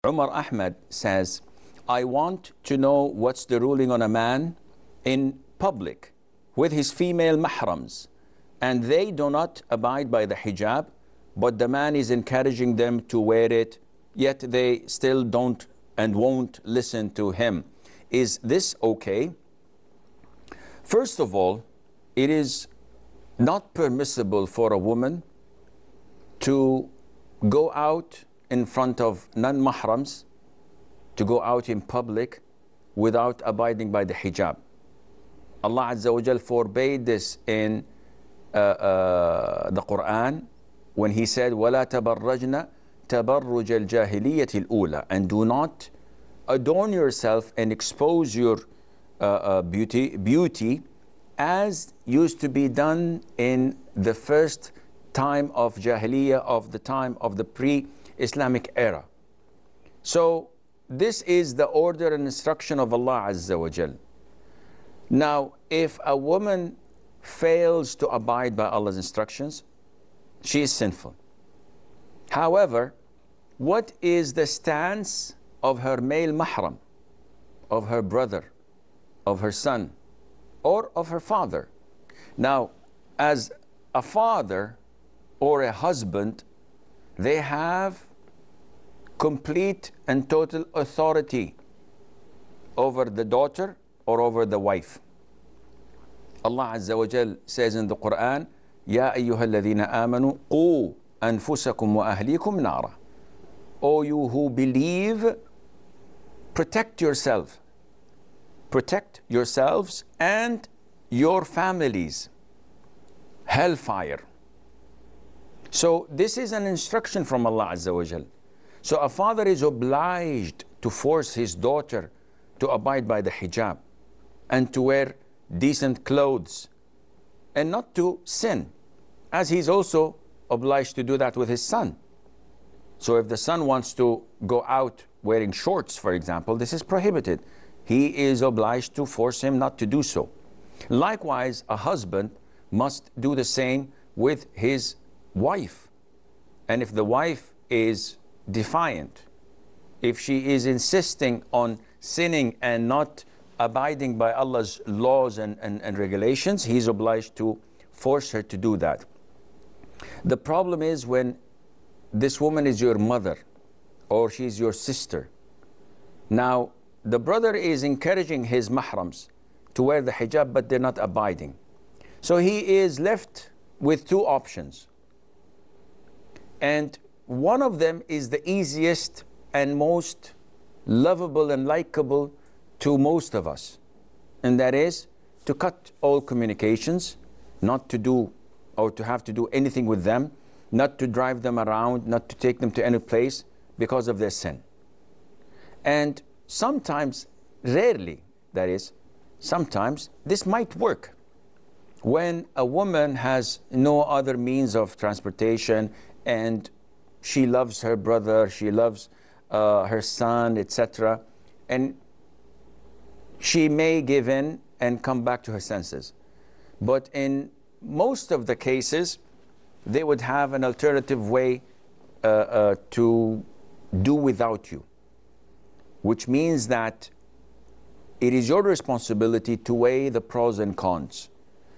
Umar Ahmed says, I want to know what's the ruling on a man in public with his female mahrams, and they do not abide by the hijab, but the man is encouraging them to wear it, yet they still don't and won't listen to him. Is this okay? First of all, it is not permissible for a woman to go out in front of non-mahrams, to go out in public without abiding by the hijab. Allah Azza wa Jal forbade this in the Quran when He said, وَلَا تَبَرَّجْنَا تَبَرُّجَ الْجَاهِلِيَّةِ الْأُولَى, and do not adorn yourself and expose your beauty as used to be done in the first time of Jahiliyyah, of the time of the pre-Islamic era. So this is the order and instruction of Allah Azza wa Jal. Now, if a woman fails to abide by Allah's instructions, she is sinful. However, what is the stance of her male mahram, of her brother, of her son, or of her father? Now, as a father or a husband, they have complete and total authority over the daughter or over the wife. Allah Azza wa Jal says in the Quran, Ya ayyuha alladhina amanu qu anfusakum wa ahlikum nara. O you who believe, protect yourself. Protect yourselves and your families. Hellfire. So this is an instruction from Allah Azza wa Jal. So a father is obliged to force his daughter to abide by the hijab and to wear decent clothes and not to sin, as he's also obliged to do that with his son. So if the son wants to go out wearing shorts, for example, this is prohibited. He is obliged to force him not to do so. Likewise, a husband must do the same with his wife. And if the wife is defiant, if she is insisting on sinning and not abiding by Allah's laws and regulations, he's obliged to force her to do that. The problem is when this woman is your mother or she's your sister. Now, the brother is encouraging his mahrams to wear the hijab, but they're not abiding. So he is left with two options. And one of them is the easiest and most lovable and likable to most of us. And that is to cut all communications, not to do or to have to do anything with them, not to drive them around, not to take them to any place because of their sin. And sometimes, rarely, that is, sometimes this might work. When a woman has no other means of transportation and she loves her brother, she loves her son, etc., and she may give in and come back to her senses. But in most of the cases, they would have an alternative way to do without you, which means that it is your responsibility to weigh the pros and cons.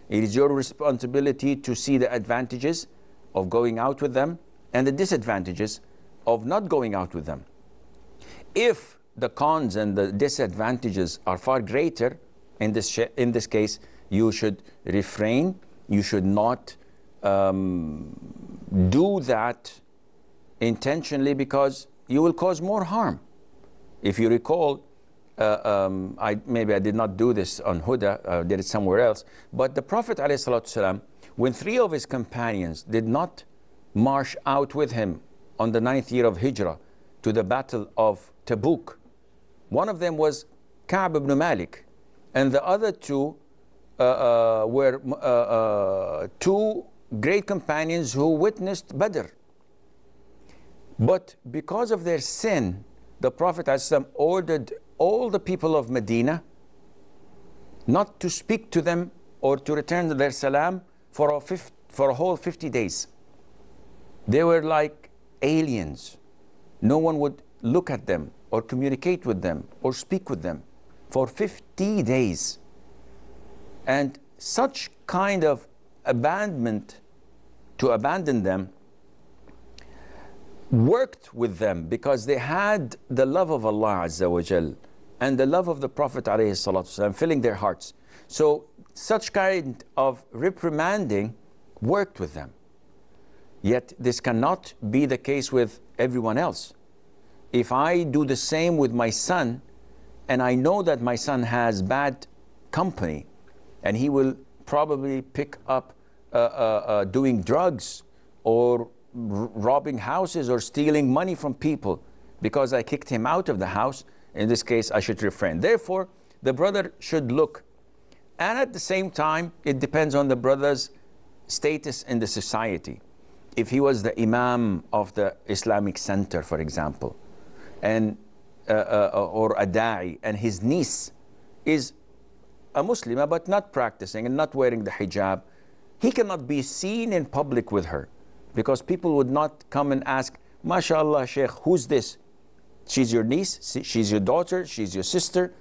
It is your responsibility to see the advantages of going out with them and the disadvantages of not going out with them. If the cons and the disadvantages are far greater, in this case, you should refrain. You should not do that intentionally, because you will cause more harm. If you recall, maybe I did not do this on Huda, did it somewhere else, but the Prophet ﷺ, when 3 of his companions did not march out with him on the 9th year of Hijrah to the Battle of Tabuk, one of them was Ka'b ibn Malik, and the other two were 2 great companions who witnessed Badr. But because of their sin, the Prophet ﷺ ordered all the people of Medina not to speak to them or to return their salam for a whole 50 days. They were like aliens. No one would look at them or communicate with them or speak with them for 50 days. And such kind of abandonment, to abandon them, worked with them because they had the love of Allah Azza wa Jal and the love of the Prophet alayhi salatu wasalam filling their hearts. So such kind of reprimanding worked with them. Yet this cannot be the case with everyone else. If I do the same with my son, and I know that my son has bad company, and he will probably pick up doing drugs or robbing houses or stealing money from people because I kicked him out of the house, in this case I should refrain. Therefore, the brother should look. And at the same time, it depends on the brother's status in the society. If he was the imam of the Islamic center, for example, and or a da'i, and his niece is a Muslimah but not practicing and not wearing the hijab, he cannot be seen in public with her, because people would not come and ask, MashaAllah, Sheikh, who's this? She's your niece, she's your daughter, she's your sister.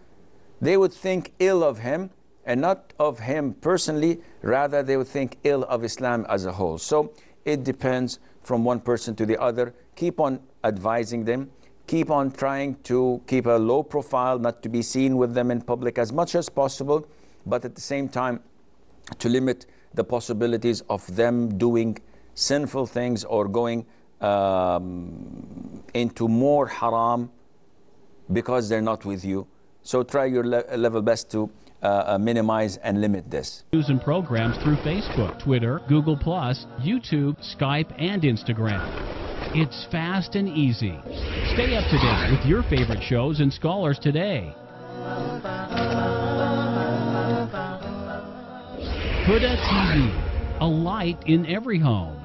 They would think ill of him, and not of him personally, rather they would think ill of Islam as a whole. So it depends from one person to the other. Keep on advising them, keep on trying to keep a low profile, not to be seen with them in public as much as possible, but at the same time to limit the possibilities of them doing sinful things or going into more haram because they're not with you. So try your level best to minimize and limit this. News and programs through Facebook, Twitter, Google+, YouTube, Skype, and Instagram. It's fast and easy. Stay up to date with your favorite shows and scholars today. Huda TV, a light in every home.